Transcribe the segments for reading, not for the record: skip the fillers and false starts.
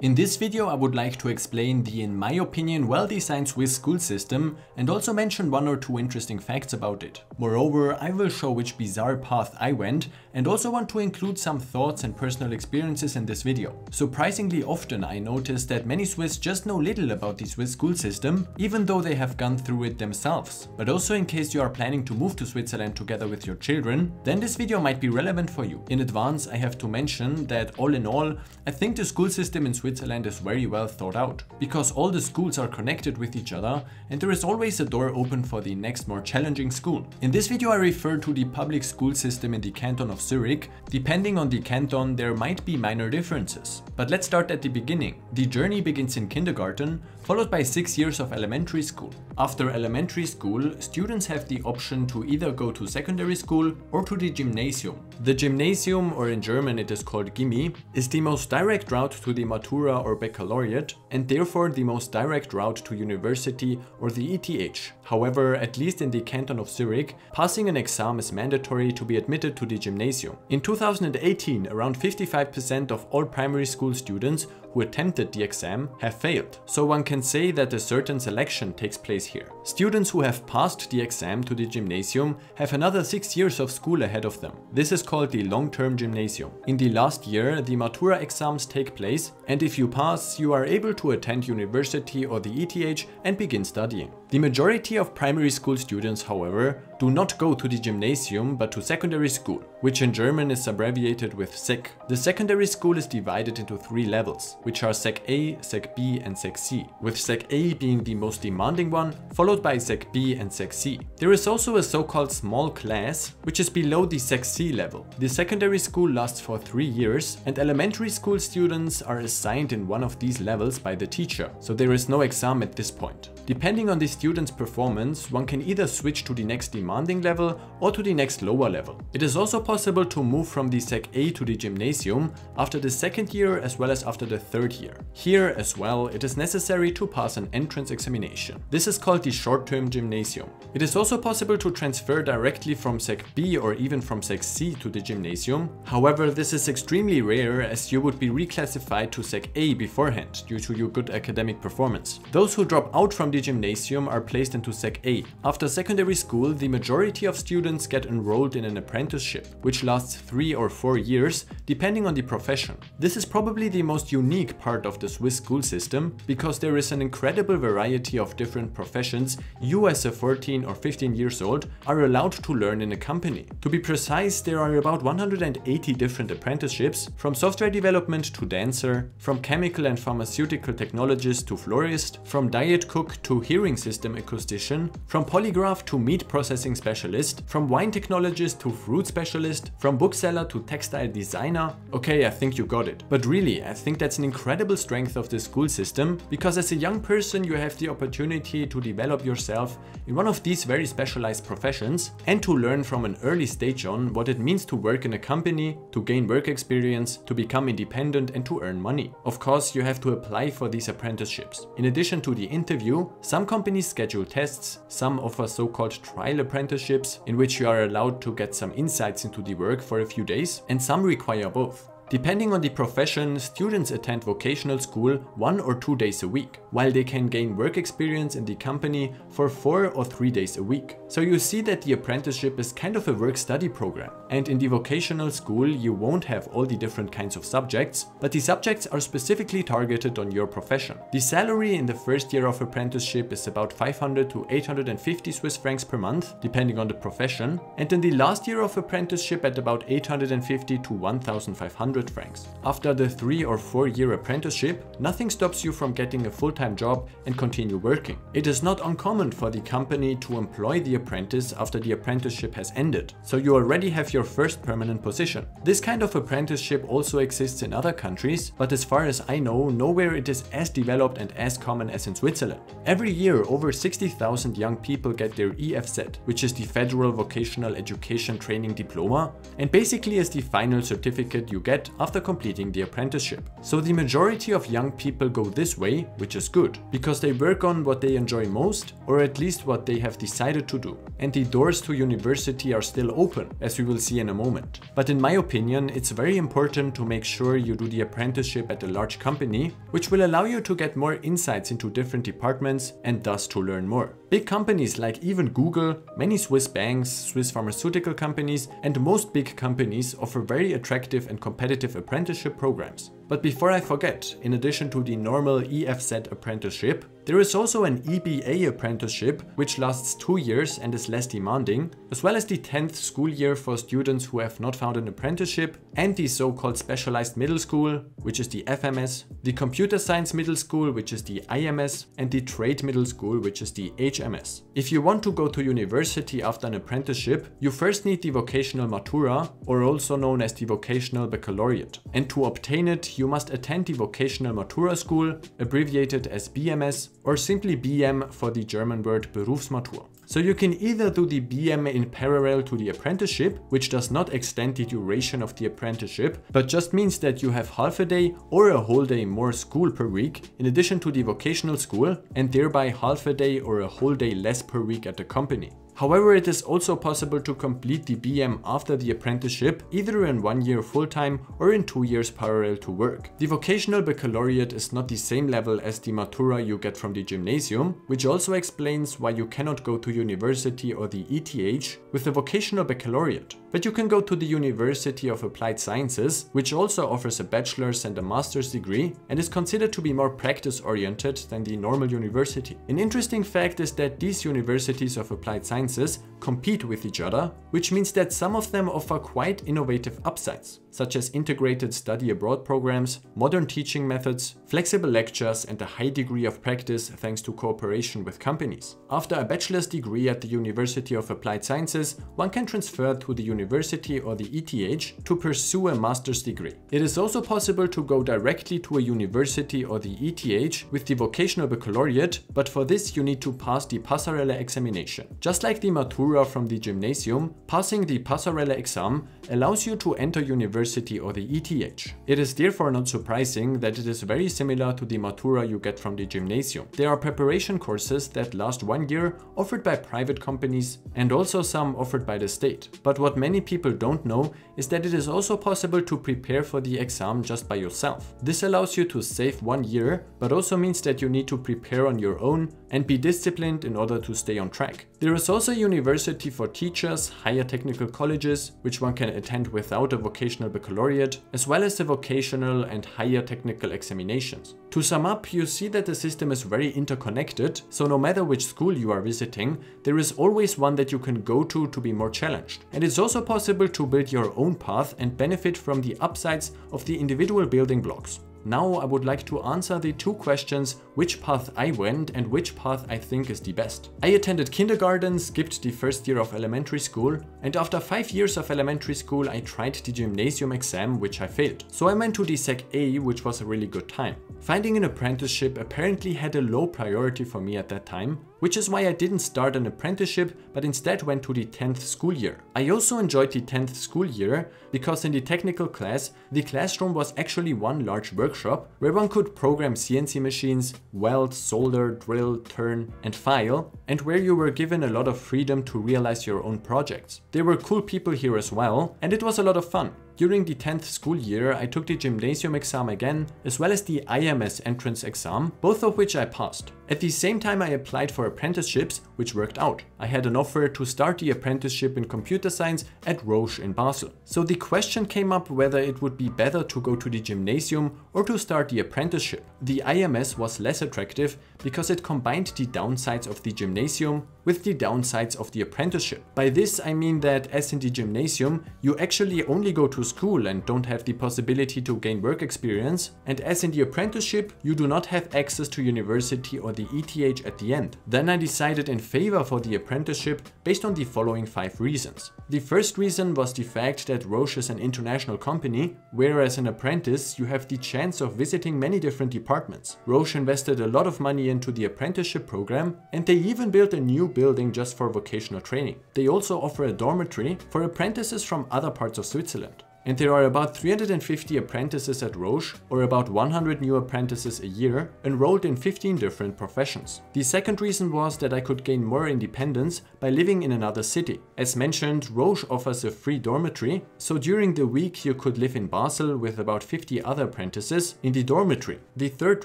In this video I would like to explain the, in my opinion, well-designed Swiss school system and also mention one or two interesting facts about it. Moreover, I will show which bizarre path I went and also want to include some thoughts and personal experiences in this video. Surprisingly often I notice that many Swiss just know little about the Swiss school system, even though they have gone through it themselves. But also in case you are planning to move to Switzerland together with your children, then this video might be relevant for you. In advance I have to mention that all in all, I think the school system in Switzerland is very well thought out, because all the schools are connected with each other and there is always a door open for the next more challenging school. In this video I refer to the public school system in the canton of Zurich. Depending on the canton there might be minor differences. But let's start at the beginning. The journey begins in kindergarten, followed by 6 years of elementary school. After elementary school, students have the option to either go to secondary school or to the Gymnasium. The Gymnasium, or in German it is called Gymi, is the most direct route to the Matura or baccalaureate and therefore the most direct route to university or the ETH. However, at least in the canton of Zurich, passing an exam is mandatory to be admitted to the Gymnasium. In 2018, around 55% of all primary school students who attempted the exam have failed. So one can say that a certain selection takes place here. Students who have passed the exam to the Gymnasium have another 6 years of school ahead of them. This is called the long-term Gymnasium. In the last year, the Matura exams take place, and if you pass, you are able to attend university or the ETH and begin studying. The majority of primary school students, however, do not go to the Gymnasium but to secondary school, which in German is abbreviated with Sek. The secondary school is divided into 3 levels, which are Sek A, Sek B and Sek C, with Sek A being the most demanding one, followed by Sek B and Sek C. There is also a so-called small class, which is below the Sek C level. The secondary school lasts for 3 years and elementary school students are assigned in one of these levels by the teacher, so there is no exam at this point. Depending on the student's performance, one can either switch to the next demanding level or to the next lower level. It is also possible to move from the Sek A to the Gymnasium after the second year as well as after the third year. Here as well, it is necessary to pass an entrance examination. This is called the short-term Gymnasium. It is also possible to transfer directly from Sek B or even from Sek C to the Gymnasium. However, this is extremely rare as you would be reclassified to Sek A beforehand due to your good academic performance. Those who drop out from the Gymnasium are placed into Sek A. After secondary school, the majority of students get enrolled in an apprenticeship, which lasts 3 or 4 years, depending on the profession. This is probably the most unique part of the Swiss school system, because there is an incredible variety of different professions you as a 14 or 15 years old are allowed to learn in a company. To be precise, there are about 180 different apprenticeships, from software development to dancer, from chemical and pharmaceutical technologist to florist, from diet cook to hearing system acoustician, from polygraph to meat processing specialist, from wine technologist to fruit specialist, from bookseller to textile designer. Okay, I think you got it. But really, I think that's an incredible strength of the school system, because as a young person you have the opportunity to develop yourself in one of these very specialized professions and to learn from an early stage on what it means to work in a company, to gain work experience, to become independent and to earn money. Of course, you have to apply for these apprenticeships. In addition to the interview, some companies schedule tests, some offer so-called trial apprenticeships in which you are allowed to get some insights into the work for a few days, and some require both. Depending on the profession, students attend vocational school 1 or 2 days a week, while they can gain work experience in the company for 4 or 3 days a week. So you see that the apprenticeship is kind of a work-study program. And in the vocational school you won't have all the different kinds of subjects, but the subjects are specifically targeted on your profession. The salary in the first year of apprenticeship is about 500 to 850 Swiss francs per month, depending on the profession, and in the last year of apprenticeship at about 850 to 1500 francs. After the 3 or 4 year apprenticeship, nothing stops you from getting a full-time job and continue working. It is not uncommon for the company to employ the apprentice after the apprenticeship has ended, so you already have your first permanent position. This kind of apprenticeship also exists in other countries, but as far as I know, nowhere it is as developed and as common as in Switzerland. Every year, over 60,000 young people get their EFZ, which is the Federal Vocational Education Training Diploma, and basically is the final certificate you get get after completing the apprenticeship. So the majority of young people go this way, which is good, because they work on what they enjoy most, or at least what they have decided to do. And the doors to university are still open, as we will see in a moment. But in my opinion, it's very important to make sure you do the apprenticeship at a large company, which will allow you to get more insights into different departments and thus to learn more. Big companies like even Google, many Swiss banks, Swiss pharmaceutical companies, and most big companies offer very attractive and competitive apprenticeship programs. But before I forget, in addition to the normal EFZ apprenticeship, there is also an EBA apprenticeship, which lasts 2 years and is less demanding, as well as the 10th school year for students who have not found an apprenticeship, and the so-called specialized middle school, which is the FMS, the computer science middle school, which is the IMS, and the trade middle school, which is the HMS. If you want to go to university after an apprenticeship, you first need the vocational matura, or also known as the vocational baccalaureate. And to obtain it, you must attend the vocational matura school, abbreviated as BMS, or simply BM for the German word Berufsmatur. So you can either do the BM in parallel to the apprenticeship, which does not extend the duration of the apprenticeship, but just means that you have half a day or a whole day more school per week in addition to the vocational school, and thereby half a day or a whole day less per week at the company. However, it is also possible to complete the BM after the apprenticeship, either in 1 year full-time or in 2 years parallel to work. The vocational baccalaureate is not the same level as the matura you get from the gymnasium, which also explains why you cannot go to university or the ETH with the vocational baccalaureate. But you can go to the University of Applied Sciences, which also offers a bachelor's and a master's degree and is considered to be more practice-oriented than the normal university. An interesting fact is that these universities of applied sciences compete with each other, which means that some of them offer quite innovative upsides, such as integrated study abroad programs, modern teaching methods, flexible lectures, and a high degree of practice thanks to cooperation with companies. After a bachelor's degree at the University of Applied Sciences, one can transfer to the university or the ETH to pursue a master's degree. It is also possible to go directly to a university or the ETH with the vocational baccalaureate, but for this you need to pass the Passerelle examination. Just like the matura from the gymnasium, passing the Passerelle exam allows you to enter university or the ETH. It is therefore not surprising that it is very similar to the matura you get from the gymnasium. There are preparation courses that last 1 year offered by private companies and also some offered by the state. But what many people don't know is that it is also possible to prepare for the exam just by yourself. This allows you to save 1 year, but also means that you need to prepare on your own and be disciplined in order to stay on track. There is also a university for teachers, higher technical colleges, which one can attend without a vocational baccalaureate, as well as the vocational and higher technical examinations. To sum up, you see that the system is very interconnected, so no matter which school you are visiting, there is always one that you can go to be more challenged. And it's also possible to build your own path and benefit from the upsides of the individual building blocks. Now I would like to answer the 2 questions, which path I went and which path I think is the best. I attended kindergarten, skipped the first year of elementary school, and after 5 years of elementary school I tried the gymnasium exam, which I failed. So I went to the Sec A, which was a really good time. Finding an apprenticeship apparently had a low priority for me at that time, which is why I didn't start an apprenticeship but instead went to the 10th school year. I also enjoyed the 10th school year because in the technical class, the classroom was actually one large workshop where one could program CNC machines, weld, solder, drill, turn, and file, and where you were given a lot of freedom to realize your own projects. There were cool people here as well, and it was a lot of fun. During the 10th school year, I took the gymnasium exam again, as well as the IMS entrance exam, both of which I passed. At the same time I applied for apprenticeships, which worked out. I had an offer to start the apprenticeship in computer science at Roche in Basel. So the question came up whether it would be better to go to the gymnasium or to start the apprenticeship. The IMS was less attractive because it combined the downsides of the gymnasium with the downsides of the apprenticeship. By this I mean that as in the gymnasium, you actually only go to school and don't have the possibility to gain work experience, and as in the apprenticeship, you do not have access to university or the ETH at the end. Then I decided in favor for the apprenticeship based on the following 5 reasons. The first reason was the fact that Roche is an international company, whereas an apprentice you have the chance of visiting many different departments. Roche invested a lot of money into the apprenticeship program, and they even built a new building just for vocational training. They also offer a dormitory for apprentices from other parts of Switzerland. And there are about 350 apprentices at Roche, or about 100 new apprentices a year, enrolled in 15 different professions. The second reason was that I could gain more independence by living in another city. As mentioned, Roche offers a free dormitory, so during the week you could live in Basel with about 50 other apprentices in the dormitory. The third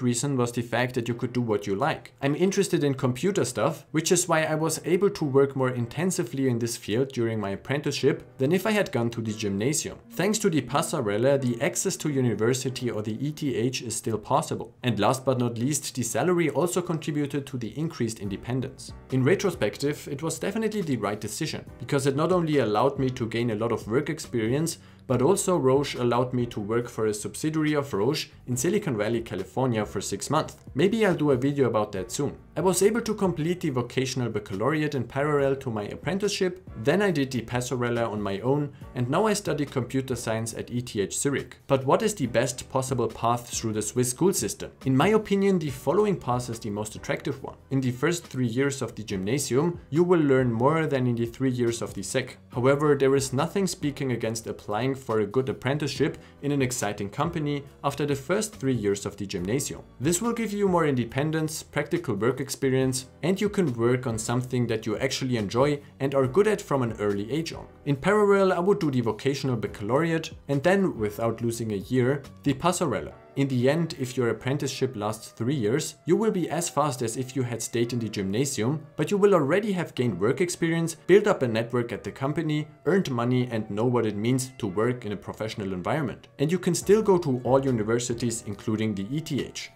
reason was the fact that you could do what you like. I'm interested in computer stuff, which is why I was able to work more intensively in this field during my apprenticeship than if I had gone to the Gymnasium. Thanks to the Passerelle, the access to university or the ETH is still possible. And last but not least, the salary also contributed to the increased independence. In retrospective, it was definitely the right decision, because it not only allowed me to gain a lot of work experience, but also Roche allowed me to work for a subsidiary of Roche in Silicon Valley, California for 6 months. Maybe I'll do a video about that soon. I was able to complete the Vocational baccalaureate in parallel to my apprenticeship, then I did the Passerelle on my own, and now I study computer science at ETH Zurich. But what is the best possible path through the Swiss school system? In my opinion, the following path is the most attractive one. In the first 3 years of the Gymnasium, you will learn more than in the 3 years of the SEC. However, there is nothing speaking against applying for a good apprenticeship in an exciting company after the first 3 years of the Gymnasium. This will give you more independence, practical work experience, and you can work on something that you actually enjoy and are good at from an early age on. In parallel, I would do the Vocational baccalaureate and then, without losing a year, the Passerelle. In the end, if your apprenticeship lasts 3 years, you will be as fast as if you had stayed in the Gymnasium, but you will already have gained work experience, built up a network at the company, earned money and know what it means to work in a professional environment. And you can still go to all universities including the ETH.